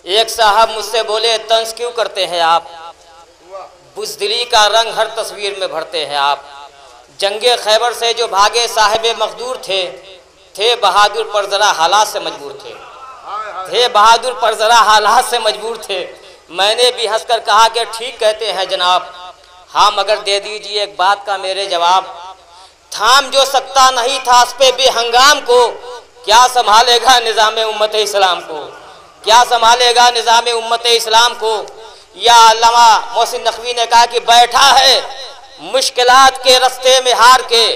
ایک صاحب مجھ سے بولے طنز کیوں کرتے ہیں آپ، بزدلی کا رنگ ہر تصویر میں بھرتے ہیں آپ۔ جنگ خیبر سے جو بھاگے صاحب مقدور تھے بہادر پر ذرا حالات سے مجبور تھے بہادر پر ذرا حالات سے مجبور تھے۔ میں نے بھی ہنس کر کہا کہ ٹھیک کہتے ہیں جناب، ہاں مگر دے دیجئے ایک بات کا میرے جواب۔ تھام جو سکتا نہیں تھا اس پہ بے ہنگام کو، کیا سنبھالے گا نظام امت اسلام کو، کیا سنبھالے گا نظام امت اسلام کو۔ یا علامہ محسن نقوی نے کہا کہ بیٹھا ہے مشکلات کے رستے میں ہار کے،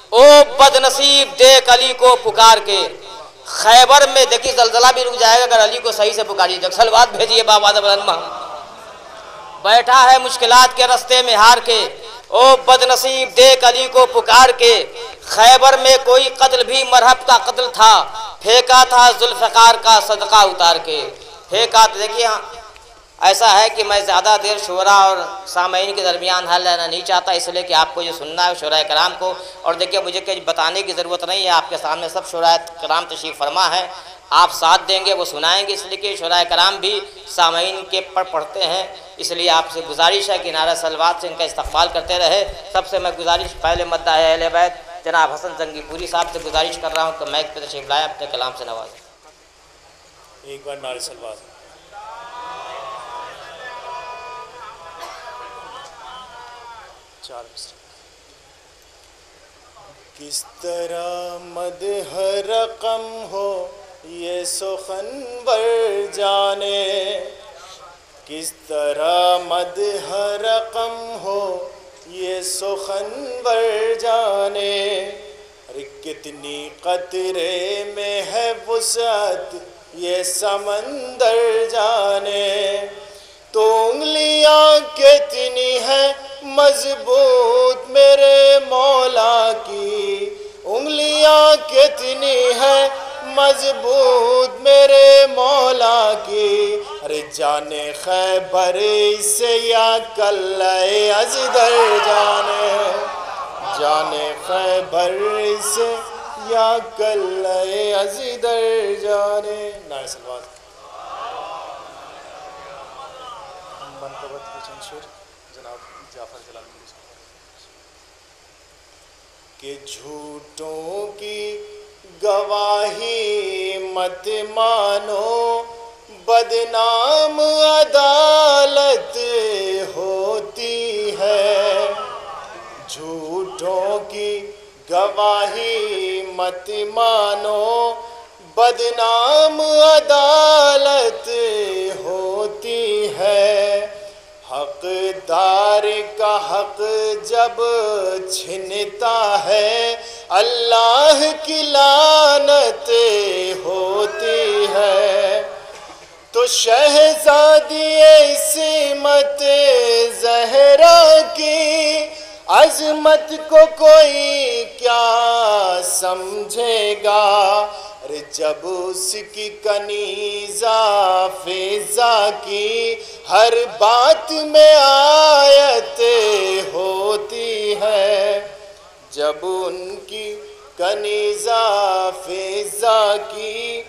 او بد نصیب دیکھ علی کو پکار کے۔ خیبر میں دیکھیے زلزلہ بھی رک جائے گا اگر علی کو صحیح سے پکاریے، سلوات بھیجیے بابا زبرنما۔ بیٹھا ہے مشکلات کے رستے میں ہار کے، او بد نصیب دیکھ علی کو پکار کے۔ خیبر میں کوئی قتل بھی مرحب کا قتل تھا، پھینکا تھا ذوالفقار کا صدقہ اتار کے، پھینکا۔ دیکھیے ایسا ہے کہ میں زیادہ دیر شعراء اور سامعین کے درمیان حل لینا نہیں چاہتا، اس لیے کہ آپ کو جو سننا ہے شعراء کرام کو، اور دیکھیے مجھے کچھ بتانے کی ضرورت نہیں ہے، آپ کے سامنے سب شعراء کرام تشریف فرما ہے، آپ ساتھ دیں گے وہ سنائیں گے، اس لیے کہ شعراء کرام بھی سامعین کے پڑھتے ہیں، اس لیے آپ سے گزارش ہے کہ نعرہ صلوات سے ان کا استقبال کرتے رہے۔ سب سے میں گزارش پہلے مداح اہل بیت جناب حسن زنگی پوری صاحب سے گزارش کر رہا ہوں کہ میک پہ تشریف لائے، اپنے کلام سے نوازیں۔ ایک بار نعرہ صلوات۔ کس طرح مدح رقم ہو یہ سخنور جانے، کس طرح مدح رقم ہو یہ سخنور جانے، ارے کتنی قطرے میں ہے وسعت یہ سمندر جانے، تو انگلیاں کتنی ہیں مضبوط میرے مولا کی، انگلیاں کتنی ہیں مضبوط میرے مولا کی، ارے جانے خیبر سے یا کلے ازدر جانے، جانے خیبر سے یا کلے ازدر جانے۔ نعرہ صلوات۔ کہ جھوٹوں کی گواہی مت مانو، بدنام عدالت ہوتی ہے، جھوٹوں کی گواہی مت مانو، بدنام عدالت ہوتی ہے، حقدار کا حق جب چھنتا ہے اللہ کی لعنت ہوتی ہے، تو شہزادی عصمت زہرا کی عظمت کو کوئی کیا سمجھے گا، ارے جب اس کی کنیزہ فضا کی ہر بات میں آیت ہوتی ہے، جب ان کی کنیزہ فضا کی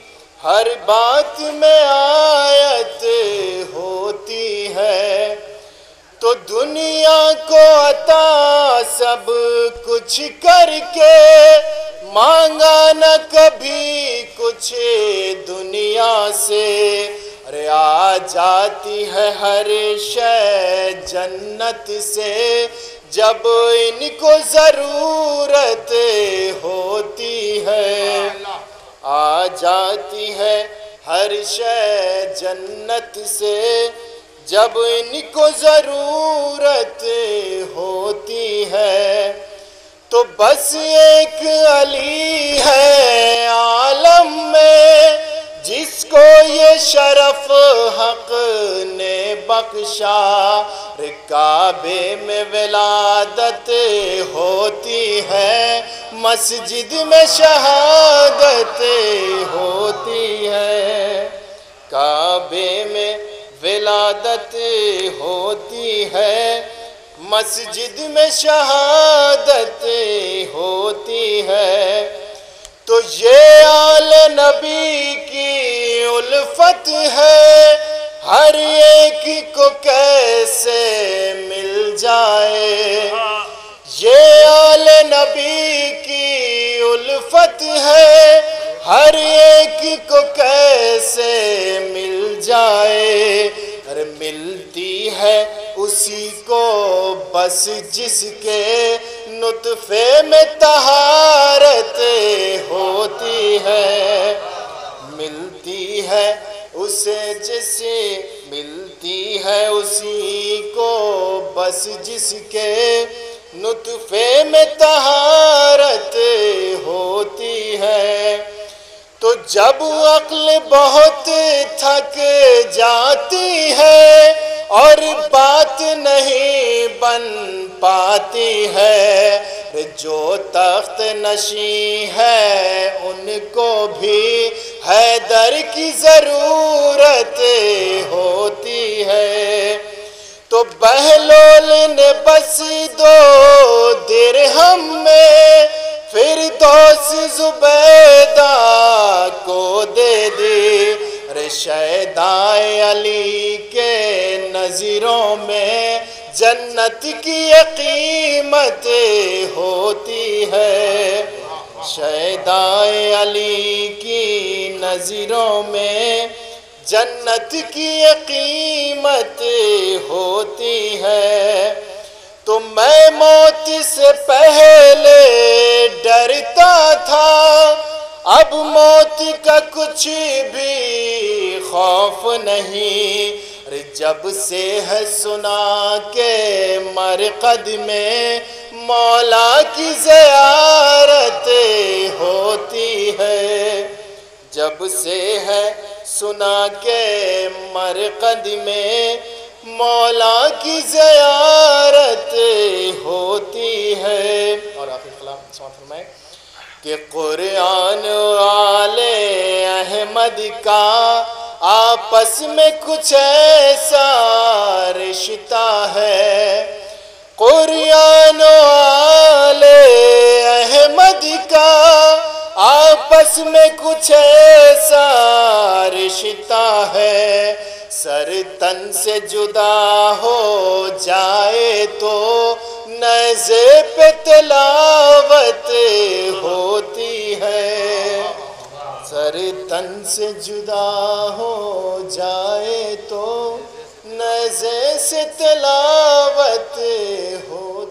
ہر بات میں آیت ہوتی ہے، تو دنیا کو عطا سب کچھ کر کے مانگا نہ کبھی کچھ دنیا سے، ارے آ جاتی ہے ہر شے جنت سے جب ان کو ضرورت ہوتی ہے، آ جاتی ہے ہر شے جنت سے جب ان کو ضرورت ہوتی ہے، تو بس ایک علی ہے عالم میں جس کو یہ شرف حق نے بخشا، کعبے میں ولادت ہوتی ہے، مسجد میں شہادت ہوتی ہے، کعبے میں ولادت ہوتی ہے، مسجد میں شہادت ہوتی ہے، تو تو یہ آل نبی کی الفت ہے، ہر ایک کو کیسے مل جائے۔ یہ آل نبی کی الفت ہے، ہر ایک کو کیسے مل جائے۔ ارے ملتی ہے اسی کو بس جس کے نطفے میں طہارت ہوتی ہے، ملتی ہے اسے جسے، ملتی ہے اسی کو بس جس کے نطفے میں طہارت ہوتی ہے۔ تو جب عقل بہت تھک جاتی ہے اور بات نہیں بن پاتی ہے، جو تخت نشین ہے ان کو بھی حیدر کی ضرورت ہوتی ہے۔ تو بہلول نے بس 2 درہم میں فردوس زبیدہ کو دے دی۔ ارے شیدائے علی کے نظروں میں جنت کی یہ قیمت ہوتی ہے، شیدائے علی کی نظروں میں جنت کی یہ قیمت ہوتی ہے۔ تو میں موت سے پہلے ڈرتا تھا، اب موت کا کچھ بھی خوف نہیں۔ جب سے ہے سنا کہ مرقد میں مولا کی زیارت ہوتی ہے، جب سے ہے سنا کہ مرقد میں مولا کی زیارت ہوتی ہے۔ اور آخر کلام سماعت فرمائیں کہ قرآن والے احمد کا آپس میں کچھ ایسا رشتہ ہے، قرآن والے احمد کا آپس میں کچھ ایسا رشتہ ہے، سر تن سے جدا ہو جائے تو نیزے پہ تلاوت ہوتی ہے، سر تن سے جدا ہو جائے تو نیزے سے تلاوت ہوتی ہے۔